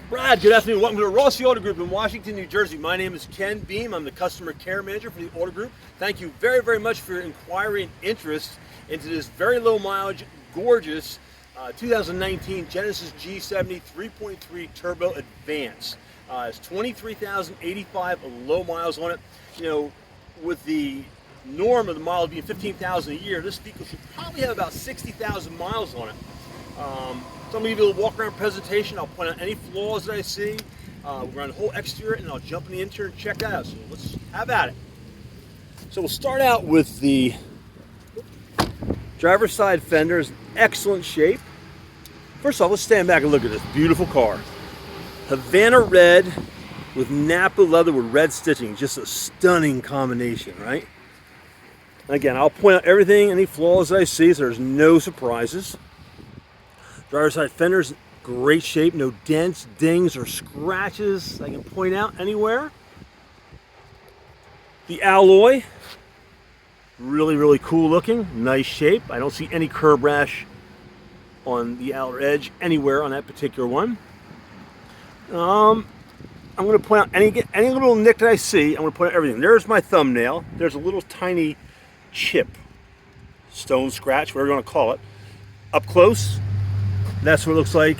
Brad, good afternoon. Welcome to the Rossi Auto Group in Washington, New Jersey. My name is Ken Beam. I'm the customer care manager for the Auto Group. Thank you very, very much for your inquiry and interest into this very low mileage, gorgeous 2019 Genesis G70 3.3 Turbo Advance. It's 23,085 low miles on it. You know, with the norm of the miles being 15,000 a year, this vehicle should probably have about 60,000 miles on it. So I'm going to give you a walk around presentation. I'll point out any flaws that I see. We'll run the whole exterior and I'll jump in the interior and check that out. So let's have at it. So we'll start out with the driver's side fenders, excellent shape. First off, let's stand back and look at this beautiful car. Havana red with Napa leather with red stitching. Just a stunning combination, right? Again, I'll point out everything, any flaws that I see, so there's no surprises. Driver's side fenders, great shape, no dents, dings, or scratches I can point out anywhere. The alloy, really, really cool looking, nice shape. I don't see any curb rash on the outer edge anywhere on that particular one. I'm going to point out any little nick that I see. I'm going to point out everything. There's my thumbnail. There's a little tiny chip, stone scratch, whatever you want to call it. Up close, that's what it looks like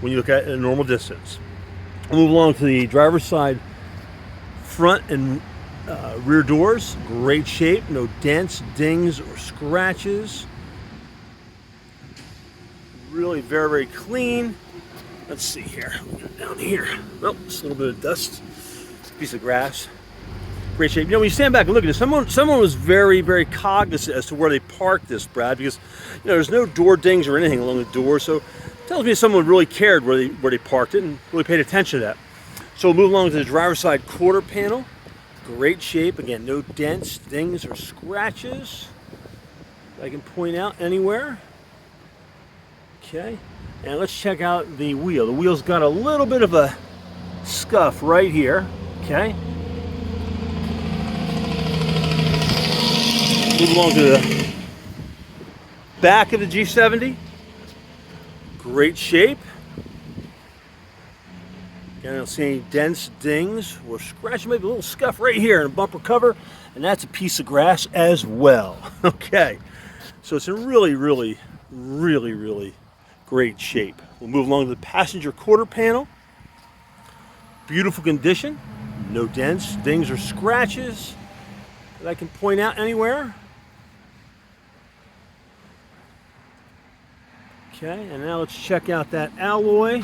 when you look at it at a normal distance. We'll move along to the driver's side front and rear doors. Great shape, no dents, dings, or scratches. Really very, very clean. Let's see here, down here. Oh, just a little bit of dust, piece of grass. Great shape. You know, when you stand back and look at this, someone was very, very cognizant as to where they parked this, Brad, because you know there's no door dings or anything along the door, so it tells me someone really cared where they parked it and really paid attention to that. So we'll move along to the driver's side quarter panel. Great shape. Again, no dents, dings, or scratches that I can point out anywhere. Okay, and let's check out the wheel. The wheel's got a little bit of a scuff right here. Okay. Move along to the back of the G70. Great shape. Again, I don't see any dents, dings, or scratches. Maybe a little scuff right here in the bumper cover, and that's a piece of grass as well. Okay, so it's in really, really, really, really great shape. We'll move along to the passenger quarter panel. Beautiful condition. No dents, dings, or scratches that I can point out anywhere. Okay, and now let's check out that alloy.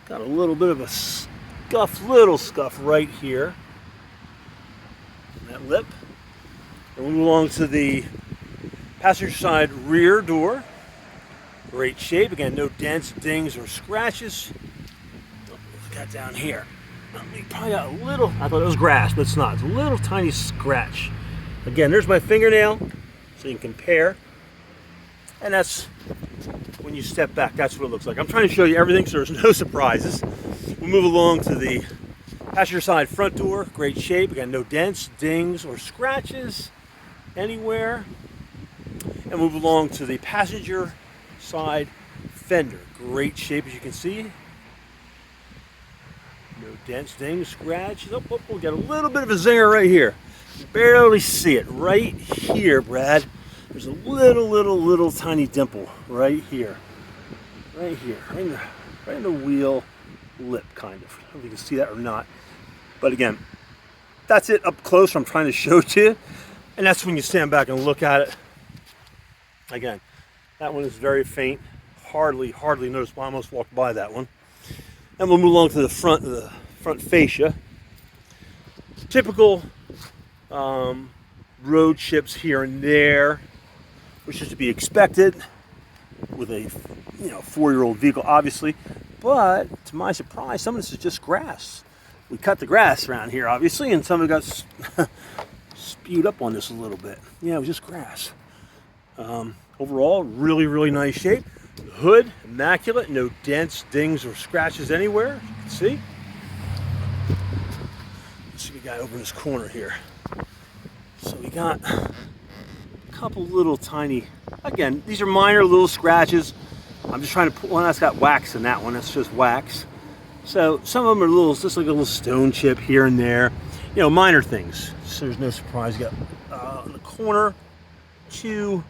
Got a little bit of a scuff, little scuff right here on that lip. And we move along to the passenger side rear door. Great shape. Again, no dents, dings, or scratches. Oh, what's got down here? You probably got a little, I thought it was grass, but it's not. It's a little tiny scratch. Again, there's my fingernail, so you can compare. And that's when you step back, that's what it looks like. I'm trying to show you everything so there's no surprises. We'll move along to the passenger side front door. Great shape. Again, no dents, dings, or scratches anywhere. And move along to the passenger side fender. Great shape, as you can see. No dents, dings, scratches. Oh, we'll get a little bit of a zinger right here. You barely see it right here, Brad. There's a little tiny dimple right here. Right here. Right in the wheel lip, kind of. I don't know if you can see that or not. But again, that's it up close. I'm trying to show it to you. And that's when you stand back and look at it. Again, that one is very faint. Hardly noticeable. I almost walked by that one. And we'll move along to the front fascia. Typical road chips here and there, which is to be expected with a 4-year-old vehicle, obviously. But to my surprise, some of this is just grass. We cut the grass around here, obviously, and some of it got spewed up on this a little bit. Yeah, it was just grass. Overall, really nice shape. Hood, immaculate, no dents, dings, or scratches anywhere, as you can see. Let's see what we got over in this corner here. So we got a couple little tiny, again, these are minor little scratches. I'm just trying to put one that's got wax in that one. That's just wax. So some of them are little, just like a little stone chip here and there. You know, minor things. So there's no surprise. You got in the corner, two.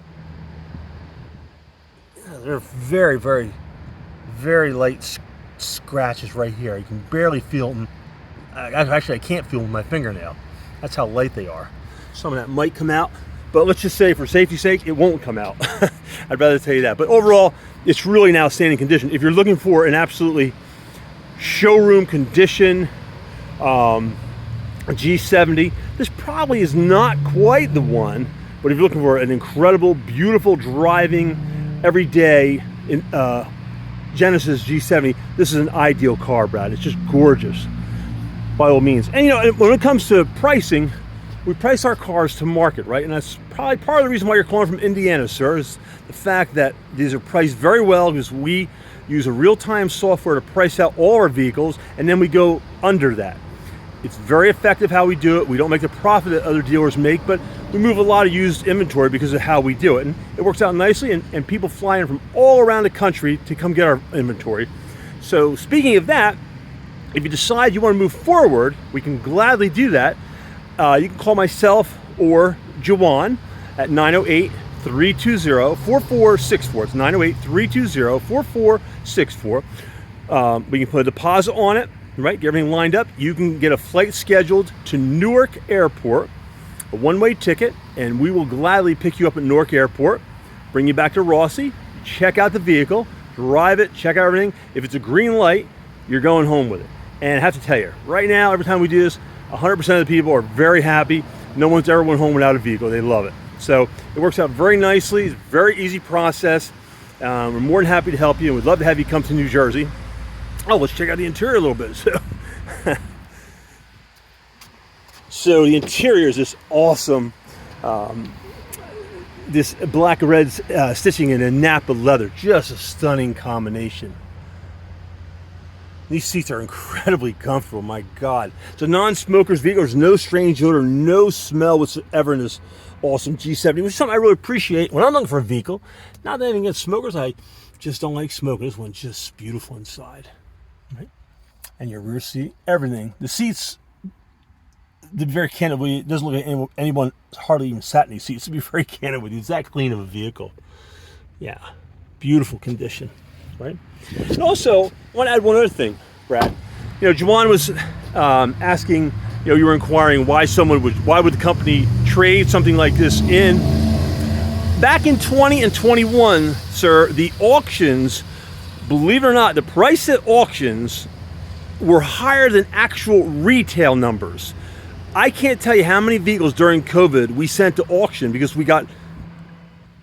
They're very, very, very light scratches right here. You can barely feel them. Actually, I can't feel them with my fingernail. That's how light they are. Some of that might come out, but let's just say for safety's sake, it won't come out. I'd rather tell you that. But overall, it's really now standing condition. If you're looking for an absolutely showroom condition a G70, this probably is not quite the one, but if you're looking for an incredible, beautiful driving every day in Genesis G70, this is an ideal car, Brad. It's just gorgeous by all means. And you know, when it comes to pricing, we price our cars to market, right? And that's probably part of the reason why you're calling from Indiana, sir, is the fact that these are priced very well because we use a real-time software to price out all our vehicles, and then we go under that. It's very effective how we do it. We don't make the profit that other dealers make, but we move a lot of used inventory because of how we do it. And it works out nicely, and people fly in from all around the country to come get our inventory. So speaking of that, if you decide you want to move forward, we can gladly do that. You can call myself or Jawan at 908-320-4464. It's 908-320-4464. We can put a deposit on it, right? Get everything lined up. You can get a flight scheduled to Newark Airport, a one-way ticket, and we will gladly pick you up at Newark Airport, bring you back to Rossi, check out the vehicle, drive it, check out everything. If it's a green light, you're going home with it. And I have to tell you, right now, every time we do this, 100% of the people are very happy. No one's ever went home without a vehicle. They love it. So it works out very nicely. It's a very easy process. We're more than happy to help you, and we'd love to have you come to New Jersey. Oh, let's check out the interior a little bit. So the interior is this awesome, this black red stitching in a Napa leather. Just a stunning combination. These seats are incredibly comfortable, my God. It's a non-smoker's vehicle. There's no strange odor, no smell whatsoever in this awesome G70, which is something I really appreciate when I'm looking for a vehicle. Not that anything against smokers, I just don't like smoking. This one's just beautiful inside, right? And your rear seat, everything. The seats, to be very candid with you, it doesn't look like anyone hardly even sat in these seats. To be very candid with you, it's that clean of a vehicle. Yeah, beautiful condition, right? And also, I want to add one other thing, Brad. You know, Jawan was asking, you know, you were inquiring why would the company trade something like this in? Back in 20 and 21, sir, the auctions, believe it or not, the price at auctions were higher than actual retail numbers. I can't tell you how many vehicles during COVID we sent to auction because we got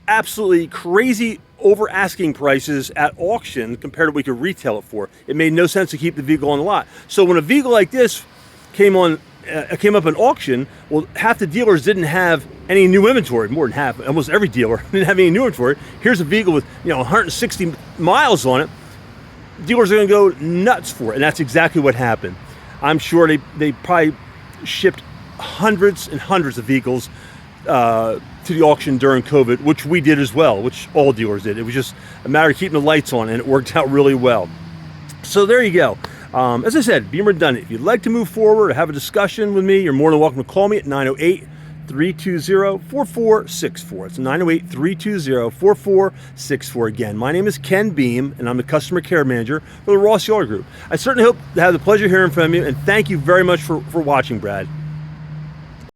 absolutely crazy over asking prices at auction compared to what we could retail it for. It made no sense to keep the vehicle on the lot. So when a vehicle like this came up in auction, well, half the dealers didn't have any new inventory. More than half, almost every dealer didn't have any new inventory. Here's a vehicle with 160 miles on it. Dealers are going to go nuts for it, and that's exactly what happened. I'm sure they probably shipped hundreds and hundreds of vehicles to the auction during COVID, which we did as well, which all dealers did. It was just a matter of keeping the lights on, and it worked out really well. So there you go. As I said, being redundant, if you'd like to move forward or have a discussion with me, you're more than welcome to call me at 908-320-4464. It's 908-320-4464. Again, my name is Ken Beam, and I'm the customer care manager for the Rossi Auto Group. I certainly hope to have the pleasure of hearing from you, and thank you very much for watching, Brad.